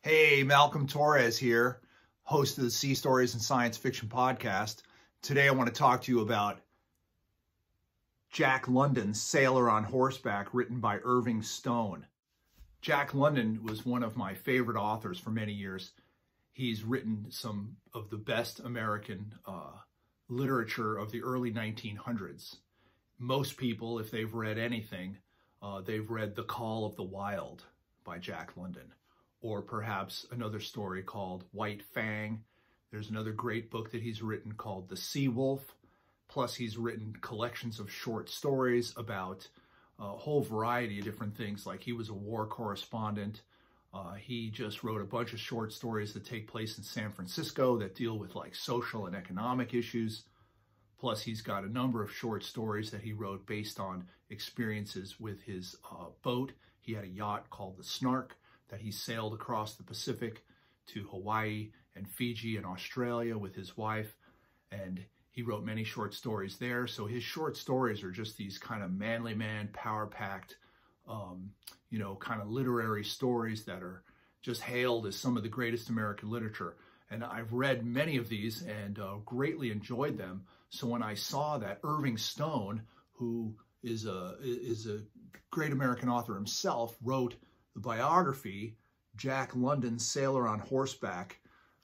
Hey, Malcolm Torres here, host of the Sea Stories and Science Fiction podcast. Today I want to talk to you about Jack London's Sailor on Horseback, written by Irving Stone. Jack London was one of my favorite authors for many years. He's written some of the best American literature of the early 1900s. Most people, if they've read anything, they've read The Call of the Wild by Jack London, or perhaps another story called White Fang. There's another great book that he's written called The Seawolf. Plus, he's written collections of short stories about a whole variety of different things, like he was a war correspondent. He just wrote a bunch of short stories that take place in San Francisco that deal with like social and economic issues. Plus, he's got a number of short stories that he wrote based on experiences with his boat. He had a yacht called the Snark that he sailed across the Pacific to Hawaii and Fiji and Australia with his wife. And he wrote many short stories there. So his short stories are just these kind of manly man, power-packed, kind of literary stories that are just hailed as some of the greatest American literature. And I've read many of these and greatly enjoyed them. So when I saw that Irving Stone, who is a great American author himself, wrote the biography, Jack London's Sailor on Horseback,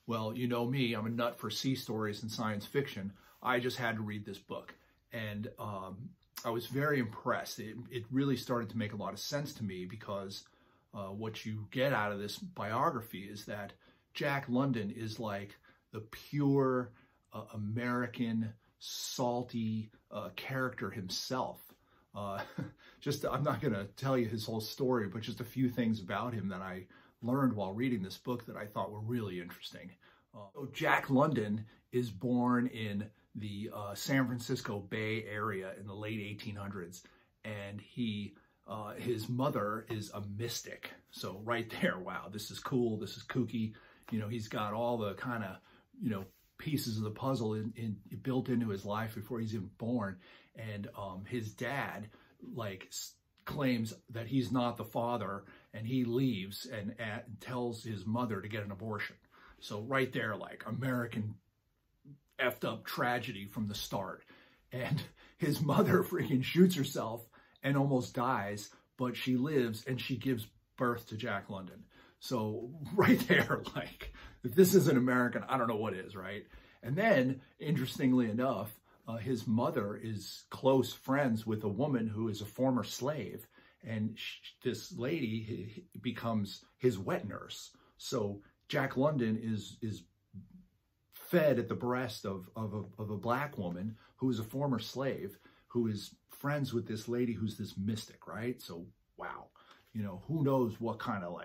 well, you know me, I'm a nut for sea stories and science fiction. I just had to read this book. And I was very impressed. It really started to make a lot of sense to me, because what you get out of this biography is that Jack London is like the pure American, salty character himself. I'm not going to tell you his whole story, but just a few things about him that I learned while reading this book that I thought were really interesting. Jack London is born in the San Francisco Bay Area in the late 1800s, and his mother is a mystic. So right there, wow, this is cool, this is kooky. He's got all the kind of, pieces of the puzzle built into his life before he's even born. And his dad claims that he's not the father, and he leaves and tells his mother to get an abortion. So right there, like American effed up tragedy from the start. And his mother freaking shoots herself and almost dies, but she lives and she gives birth to Jack London. So right there, like, if this isn't American, I don't know what is, right? And then, interestingly enough, his mother is close friends with a woman who is a former slave, and this lady becomes his wet nurse. So Jack London is fed at the breast of a black woman who is a former slave, who is friends with this lady who's this mystic, right? So, wow, who knows what kind of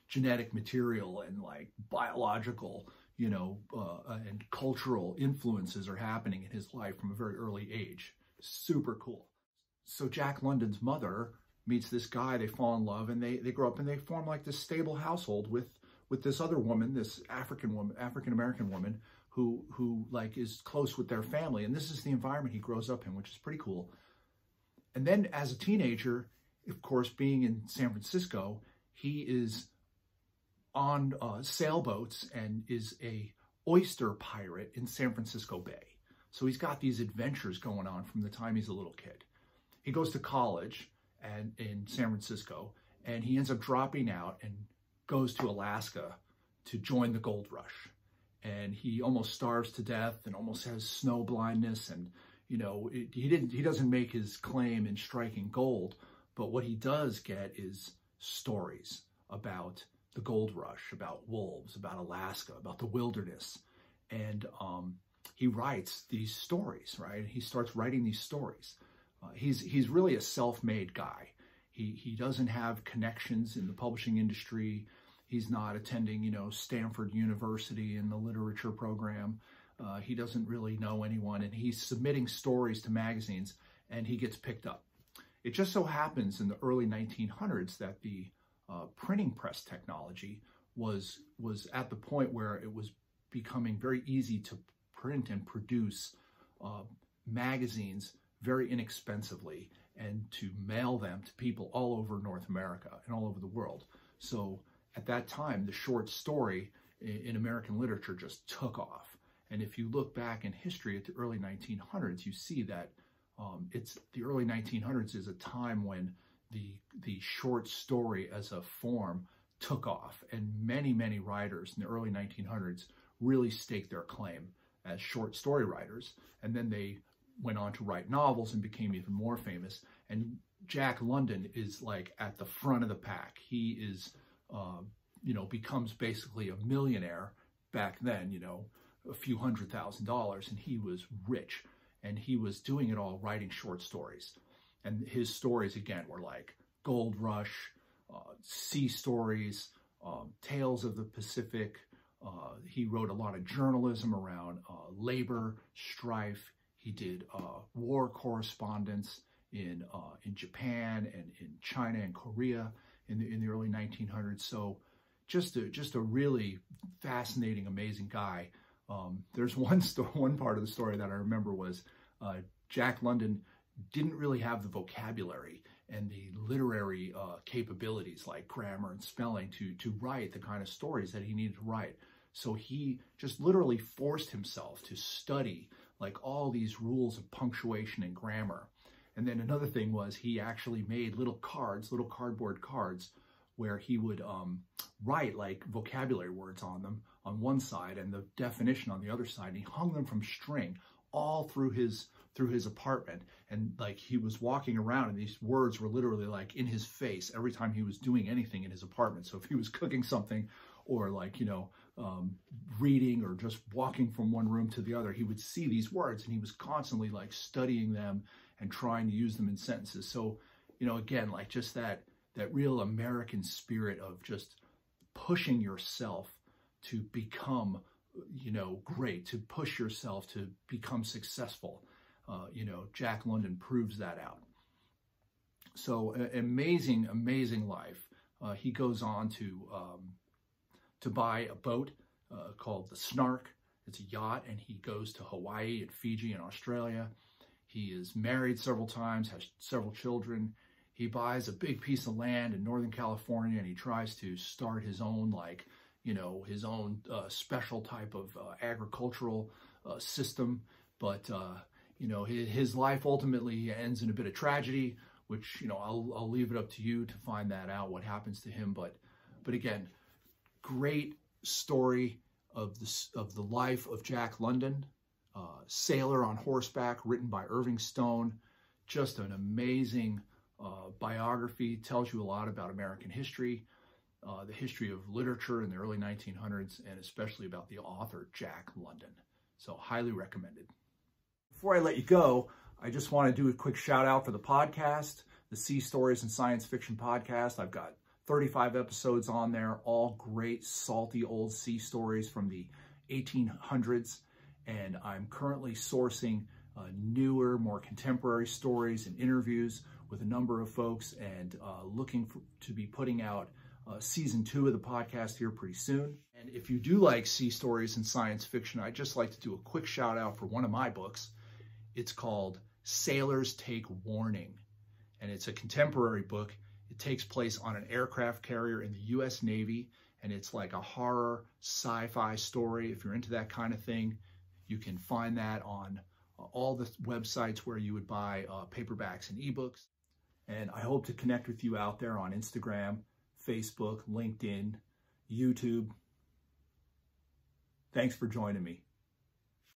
genetic material and biological, and cultural influences are happening in his life from a very early age. Super cool. So Jack London's mother meets this guy, they fall in love, and they grow up and they form this stable household with this other woman, this African-American woman who is close with their family. And this is the environment he grows up in, which is pretty cool. And then as a teenager, of course, being in San Francisco, he is on sailboats and is a oyster pirate in San Francisco Bay. So he's got these adventures going on from the time he's a little kid. He goes to college in San Francisco, and he ends up dropping out and goes to Alaska to join the gold rush. And he almost starves to death and almost has snow blindness. And, he doesn't make his claim in striking gold, but what he does get is stories about the gold rush, about wolves, about Alaska, about the wilderness. And he writes these stories, right? He starts writing these stories. He's really a self-made guy. He doesn't have connections in the publishing industry. He's not attending, Stanford University in the literature program. He doesn't really know anyone, and he's submitting stories to magazines, and he gets picked up. It just so happens in the early 1900s that the printing press technology was at the point where it was becoming very easy to print and produce magazines very inexpensively and to mail them to people all over North America and all over the world. So at that time, the short story in American literature just took off. And if you look back in history at the early 1900s, you see that the early 1900s is a time when the short story as a form took off. And many, many writers in the early 1900s really staked their claim as short story writers. And then they went on to write novels and became even more famous. And Jack London is like at the front of the pack. He is, becomes basically a millionaire back then, a few $100,000, and he was rich. And he was doing it all writing short stories. And his stories, again, were like Gold Rush, sea stories, Tales of the Pacific. He wrote a lot of journalism around labor, strife. He did war correspondence in Japan and in China and Korea in the early 1900s. So just a really fascinating, amazing guy. There's one part of the story that I remember was Jack London didn't really have the vocabulary and the literary capabilities like grammar and spelling to write the kind of stories that he needed to write. So he just literally forced himself to study like all these rules of punctuation and grammar. And then another thing was he actually made little cardboard cards where he would write like vocabulary words on them on one side and the definition on the other side. And he hung them from string all through his apartment. And like he was walking around and these words were literally like in his face every time he was doing anything in his apartment. So if he was cooking something or like, reading or just walking from one room to the other, he would see these words and he was constantly like studying them and trying to use them in sentences. So, again, like just that real American spirit of just pushing yourself to become, great, to push yourself to become successful. Jack London proves that out. So amazing, amazing life. He goes on to buy a boat called the Snark. It's a yacht, and he goes to Hawaii and Fiji and Australia. He is married several times, has several children. He buys a big piece of land in Northern California, and he tries to start his own, his own special type of agricultural system. But, his life ultimately ends in a bit of tragedy, which, I'll leave it up to you to find that out, what happens to him. But again, great story of the life of Jack London, Sailor on Horseback, written by Irving Stone. Just an amazing biography. Tells you a lot about American history, the history of literature in the early 1900s, and especially about the author, Jack London. So highly recommended. Before I let you go, I just want to do a quick shout out for the podcast, the Sea Stories and Science Fiction podcast. I've got 35 episodes on there, all great, salty old sea stories from the 1800s. And I'm currently sourcing newer, more contemporary stories and interviews with a number of folks, and looking to be putting out season 2 of the podcast here pretty soon. And if you do like sea stories and science fiction, I'd just like to do a quick shout out for one of my books. It's called Sailors Take Warning, and it's a contemporary book. It takes place on an aircraft carrier in the U.S. Navy, and it's like a horror sci-fi story. If you're into that kind of thing, you can find that on all the websites where you would buy paperbacks and ebooks. And I hope to connect with you out there on Instagram, Facebook, LinkedIn, YouTube. Thanks for joining me.